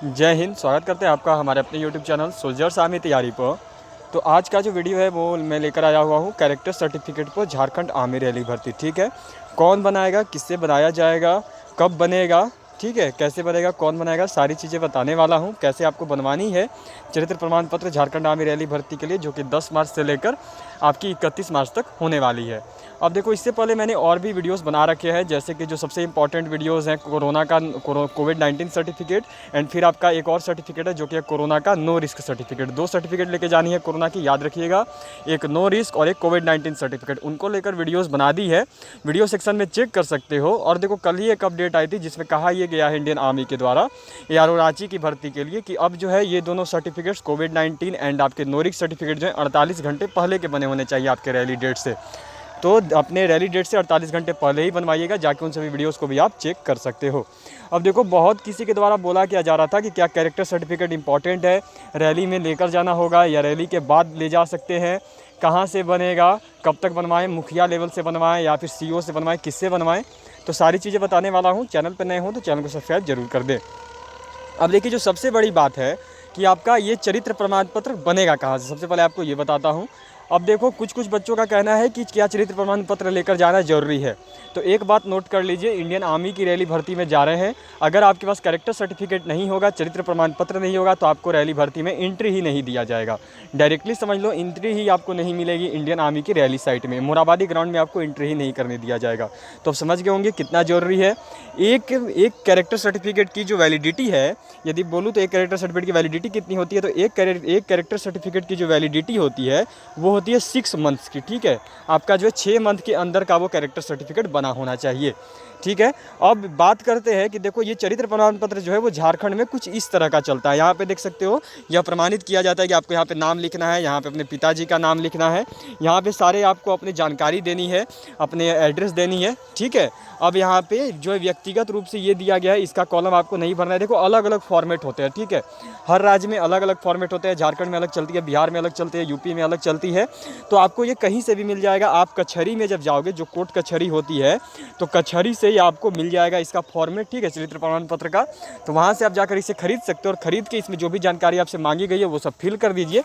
जय हिंद। स्वागत करते हैं आपका हमारे अपने यूट्यूब चैनल सोल्जर्स आर्मी तैयारी पर। तो आज का जो वीडियो है वो मैं लेकर आया हुआ हूँ कैरेक्टर सर्टिफिकेट पर झारखंड आर्मी रैली भर्ती। ठीक है, कौन बनाएगा, किससे बनाया जाएगा, कब बनेगा, ठीक है, कैसे बनेगा, कौन बनाएगा, सारी चीज़ें बताने वाला हूँ। कैसे आपको बनवानी है चरित्र प्रमाण पत्र झारखंड आर्मी रैली भर्ती के लिए, जो कि 10 मार्च से लेकर आपकी 31 मार्च तक होने वाली है। अब देखो, इससे पहले मैंने और भी वीडियोस बना रखे हैं, जैसे कि जो सबसे इंपॉर्टेंट वीडियोस हैं कोरोना का कोविड-19 सर्टिफिकेट, एंड फिर आपका एक और सर्टिफिकेट है जो कि है कोरोना का नो रिस्क सर्टिफिकेट। 2 सर्टिफिकेट लेके जानी है कोरोना की, याद रखिएगा, एक नो रिस्क और एक कोविड-19 सर्टिफिकेट। उनको लेकर वीडियोस बना दी है, वीडियो सेक्शन में चेक कर सकते हो। और देखो, कल ही एक अपडेट आई थी जिसमें कहा यह गया है इंडियन आर्मी के द्वारा ARO रांची की भर्ती के लिए कि अब जो है ये दोनों सर्टिफिकेट्स कोविड-19 एंड आपके नो रिस्क सर्टिफिकेट जो है 48 घंटे पहले के बने होने चाहिए आपके रैली डेट से। तो अपने रैली डेट से 48 घंटे पहले ही बनवाइएगा, जाके उन सभी वीडियोस को भी आप चेक कर सकते हो। अब देखो, बहुत किसी के द्वारा बोला किया जा रहा था कि क्या कैरेक्टर सर्टिफिकेट इंपॉर्टेंट है, रैली में लेकर जाना होगा या रैली के बाद ले जा सकते हैं, कहाँ से बनेगा, कब तक बनवाएं, मुखिया लेवल से बनवाएं या फिर CO से बनवाएं, किससे बनवाएं, तो सारी चीज़ें बताने वाला हूँ। चैनल पर नए हो तो चैनल को सब्सक्राइब जरूर कर दें। अब देखिए, जो सबसे बड़ी बात है कि आपका ये चरित्र प्रमाण पत्र बनेगा कहाँ से, सबसे पहले आपको ये बताता हूँ। अब देखो, कुछ बच्चों का कहना है कि क्या चरित्र प्रमाण पत्र लेकर जाना ज़रूरी है। तो एक बात नोट कर लीजिए, इंडियन आर्मी की रैली भर्ती में जा रहे हैं, अगर आपके पास कैरेक्टर सर्टिफिकेट नहीं होगा, चरित्र प्रमाण पत्र नहीं होगा, तो आपको रैली भर्ती में एंट्री ही नहीं दिया जाएगा। डायरेक्टली समझ लो, एंट्री ही आपको नहीं मिलेगी इंडियन आर्मी की रैली साइट में। मोराबादी ग्राउंड में आपको एंट्री ही नहीं करने दिया जाएगा। तो आप समझ गए होंगे कितना ज़रूरी है। एक कैरेक्टर सर्टिफिकेट की जो वैलिडिटी है, यदि बोलूँ तो एक कैरेक्टर सर्टिफिकेट की वैलिडिटी कितनी होती है, तो एक कैरेक्टर सर्टिफिकेट की जो वैलिडिटी होती है वो होती है 6 मंथ्स की। ठीक है, आपका जो है 6 मंथ के अंदर का वो कैरेक्टर सर्टिफिकेट बना होना चाहिए। ठीक है, अब बात करते हैं कि देखो, ये चरित्र प्रमाण पत्र जो है वो झारखंड में कुछ इस तरह का चलता है। यहाँ पे देख सकते हो, यह प्रमाणित किया जाता है कि आपको यहाँ पे नाम लिखना है, यहाँ पे अपने पिताजी का नाम लिखना है, यहाँ पे सारे आपको अपनी जानकारी देनी है, अपने एड्रेस देनी है। ठीक है, अब यहाँ पे जो है व्यक्तिगत रूप से ये दिया गया है, इसका कॉलम आपको नहीं भरना है। देखो, अलग अलग फॉर्मेट होते हैं। ठीक है, हर राज्य में अलग अलग फॉर्मेट होते हैं। झारखंड में अलग चलती है, बिहार में अलग चलती है, यूपी में अलग चलती है। तो आपको ये कहीं से भी मिल जाएगा। आप कचहरी में जब जाओगे, जो कोर्ट कचहरी होती है, तो कचहरी से ही आपको मिल जाएगा इसका फॉर्मेट। ठीक है, चरित्र प्रमाण पत्र का। तो वहाँ से आप जाकर इसे खरीद सकते हो और ख़रीद के इसमें जो भी जानकारी आपसे मांगी गई है वो सब फिल कर दीजिए।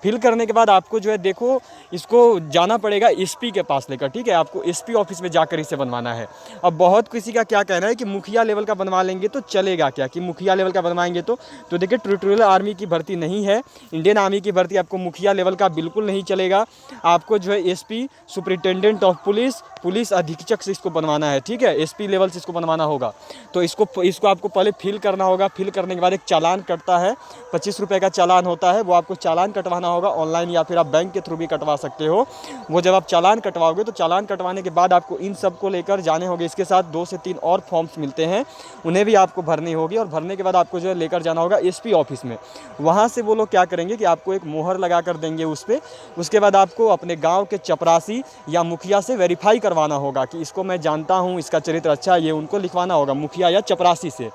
फिल करने के बाद आपको जो है, देखो, इसको जाना पड़ेगा SP के पास लेकर। ठीक है, आपको SP ऑफिस में जाकर इसे बनवाना है। अब बहुत किसी का क्या कहना है कि मुखिया लेवल का बनवा लेंगे तो चलेगा क्या, कि मुखिया लेवल का बनवाएंगे तो देखिए, टेरिटोरियल आर्मी की भर्ती नहीं है, इंडियन आर्मी की भर्ती। आपको मुखिया लेवल का बिल्कुल नहीं चलेगा। आपको जो है SP सुपरिटेंडेंट ऑफ पुलिस अधीक्षक से इसको बनवाना है। ठीक है, SP लेवल से इसको बनवाना होगा। तो इसको आपको पहले फिल करना होगा। फिल करने के बाद एक चालान कटता है, 25 रुपये का चालान होता है, वो आपको चालान कटवाना होगा ऑनलाइन, या फिर आप बैंक के थ्रू भी कटवा सकते हो। वो जब आप चालान कटवाओगे तो चालान कटवाने के बाद आपको इन सब को लेकर जाने होंगे। इसके साथ 2 से 3 और फॉर्म्स मिलते हैं, उन्हें भी आपको भरनी होगी, और भरने के बाद आपको जो है लेकर जाना होगा SP ऑफिस में। वहाँ से वो लोग क्या करेंगे कि आपको एक मोहर लगा कर देंगे उस पर। उसके बाद आपको अपने गाँव के चपरासी या मुखिया से वेरीफाई करवाना होगा कि इसको मैं जानता हूँ, इसका चरित्र अच्छा है, ये उनको लिखवाना होगा मुखिया या चपरासी से।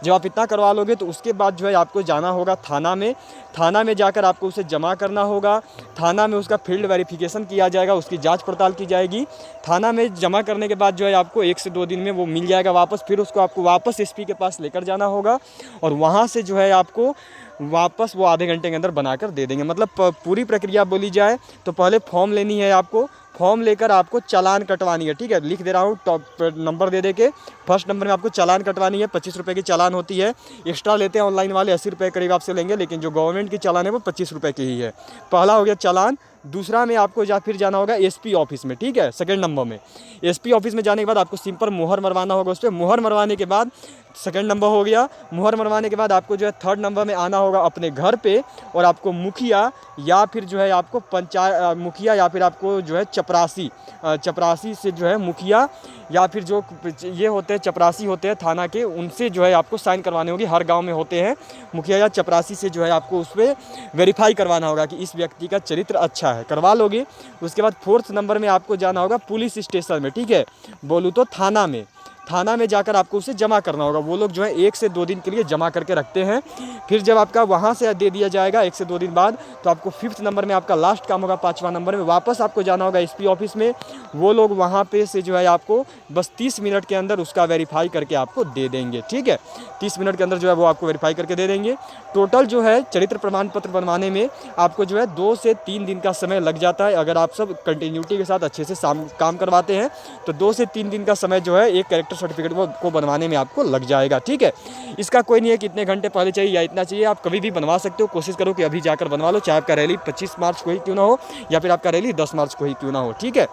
जब आप इतना करवा लोगे तो उसके बाद जो है आपको जाना होगा थाना में। थाना में जाकर आपको उसे जमा करना होगा। थाना में उसका फील्ड वेरिफिकेशन किया जाएगा, उसकी जांच पड़ताल की जाएगी। थाना में जमा करने के बाद जो है आपको 1 से 2 दिन में वो मिल जाएगा वापस। फिर उसको आपको वापस SP के पास लेकर जाना होगा, और वहाँ से जो है आपको वापस वो आधे घंटे के अंदर बनाकर दे देंगे। मतलब पूरी प्रक्रिया बोली जाए तो पहले फॉर्म लेनी है आपको, फॉर्म लेकर आपको चालान कटवानी है। ठीक है, लिख दे रहा हूँ टॉप नंबर दे के। फर्स्ट नंबर में आपको चालान कटवानी है, 25 रुपये की चालान होती है। एक्स्ट्रा लेते हैं ऑनलाइन वाले, 80 रुपये करीब आपसे लेंगे, लेकिन जो गवर्नमेंट की चालान है वो 25 रुपये की ही है। पहला हो गया चालान। दूसरा में आपको फिर जाना होगा SP ऑफिस में। ठीक है, सेकंड नंबर में SP ऑफिस में जाने के बाद आपको सिंपल मोहर मरवाना होगा उस पर। मोहर मरवाने के बाद सेकंड नंबर हो गया। मोहर मरवाने के बाद आपको जो है थर्ड नंबर में आना होगा अपने घर पे, और आपको मुखिया या फिर जो है आपको पंचायत मुखिया या फिर आपको जो है चपरासी से जो है मुखिया या फिर जो ये होते हैं चपरासी होते हैं थाना के, उनसे जो है आपको साइन करवाने होगी। हर गांव में होते हैं मुखिया या चपरासी से जो है आपको उस पर वेरीफाई करवाना होगा कि इस व्यक्ति का चरित्र अच्छा है, करवा लोगे। उसके बाद 4th नंबर में आपको जाना होगा पुलिस स्टेशन में। ठीक है, बोलूँ तो थाना में। थाना में जाकर आपको उसे जमा करना होगा। वो लोग जो है 1 से 2 दिन के लिए जमा करके रखते हैं। फिर जब आपका वहाँ से दे दिया जाएगा 1 से 2 दिन बाद, तो आपको 5th नंबर में आपका लास्ट काम होगा, 5वां नंबर में वापस आपको जाना होगा एसपी ऑफिस में। वो लोग वहाँ पे से जो है आपको बस 30 मिनट के अंदर उसका वेरीफाई करके आपको दे देंगे, ठीक है। 30 मिनट के अंदर जो है वो आपको वेरीफाई करके दे देंगे। टोटल जो है चरित्र प्रमाण पत्र बनवाने में आपको जो है 2 से 3 दिन का समय लग जाता है। अगर आप सब कंटिन्यूटी के साथ अच्छे से काम करवाते हैं तो 2 से 3 दिन का समय जो है एक कैरेक्टर सर्टिफिकेट को बनवाने में आपको लग जाएगा, ठीक है। इसका कोई नहीं है कि इतने घंटे पहले चाहिए या इतना चाहिए, आप कभी भी बनवा सकते हो। कोशिश करो कि अभी जाकर बनवा लो, चाहे आपका रैली 25 मार्च को ही क्यों ना हो या फिर आपका रैली 10 मार्च को ही क्यों ना हो, ठीक है।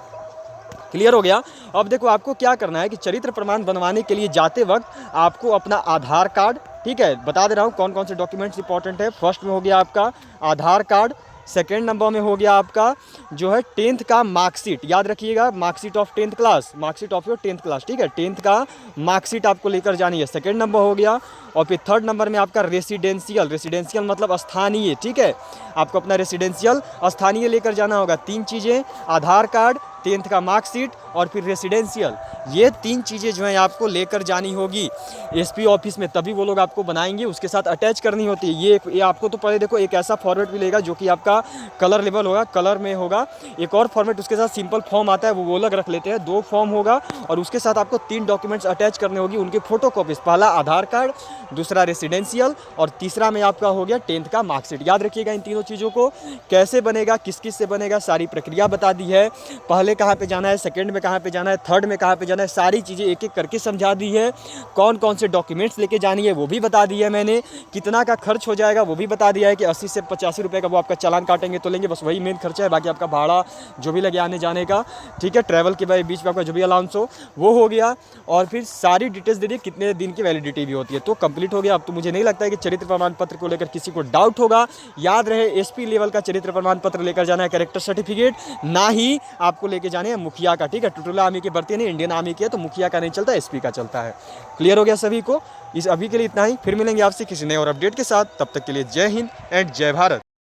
क्लियर हो गया। अब देखो आपको क्या करना है कि चरित्र प्रमाण बनवाने के लिए जाते वक्त आपको अपना आधार कार्ड, ठीक है, बता दे रहा हूँ कौन कौन से डॉक्यूमेंट्स इंपॉर्टेंट है। फर्स्ट में हो गया आपका आधार कार्ड, सेकेंड नंबर में हो गया आपका जो है 10th का मार्कशीट, याद रखिएगा, marksheet of 10th class, marksheet of your 10th class, ठीक है। 10th का मार्कशीट आपको लेकर जानी है, सेकेंड नंबर हो गया। और फिर थर्ड नंबर में आपका रेसिडेंशियल, रेसिडेंशियल मतलब स्थानीय, ठीक है, आपको अपना रेसिडेंशियल स्थानीय लेकर जाना होगा। 3 चीज़ें, आधार कार्ड, 10th का मार्कशीट और फिर रेसिडेंशियल, ये 3 चीज़ें जो है आपको लेकर जानी होगी एसपी ऑफिस में, तभी वो लोग आपको बनाएंगे। उसके साथ अटैच करनी होती है। ये आपको तो पहले देखो एक ऐसा फॉर्मेट मिलेगा जो कि आपका कलर लेवल होगा, कलर में होगा। एक और फॉर्मेट उसके साथ सिंपल फॉर्म आता है, वो अलग रख लेते हैं। 2 फॉर्म होगा और उसके साथ आपको 3 डॉक्यूमेंट्स अटैच करने होगी, उनके फोटो कॉपीज। पहला आधार कार्ड, दूसरा रेसिडेंशियल और तीसरा में आपका हो गया 10th का मार्कशीट। याद रखिएगा इन तीनों चीज़ों को। कैसे बनेगा, किस किस से बनेगा, सारी प्रक्रिया बता दी है। पहले कहाँ पे जाना है, सेकंड में कहाँ पे जाना है, थर्ड में कहाँ पे जाना है, सारी चीज़ें एक एक करके समझा दी है। कौन कौन से डॉक्यूमेंट्स लेके जानी है वो भी बता दी है मैंने। कितना का खर्च हो जाएगा वो भी बता दिया है कि 80 से 85 रुपये का वो आपका चालान काटेंगे तो लेंगे, बस वही मेन खर्चा है। बाकी आपका भाड़ा जो भी लगे आने जाने का, ठीक है, ट्रैवल के बीच में आपका जो भी अलाउंस हो वो हो गया। और फिर सारी डिटेल्स दे दी, कितने दिन की वैलिडिटी भी होती है। तो कंप्लीट हो गया। अब तो मुझे नहीं लगता है कि चरित्र प्रमाण पत्र को लेकर किसी को डाउट होगा। याद रहे एसपी लेवल का चरित्र प्रमाण पत्र लेकर जाना है, कैरेक्टर सर्टिफिकेट, ना ही आपको लेके जाने हैं मुखिया का, ठीक है। टुटुला आर्मी की भर्ती नहीं, इंडियन आर्मी की है, तो मुखिया का नहीं चलता, एसपी का चलता है। क्लियर हो गया सभी को। इस अभी के लिए इतना ही, फिर मिलेंगे आपसे किसी नए और अपडेट के साथ। तब तक के लिए जय हिंद एंड जय भारत।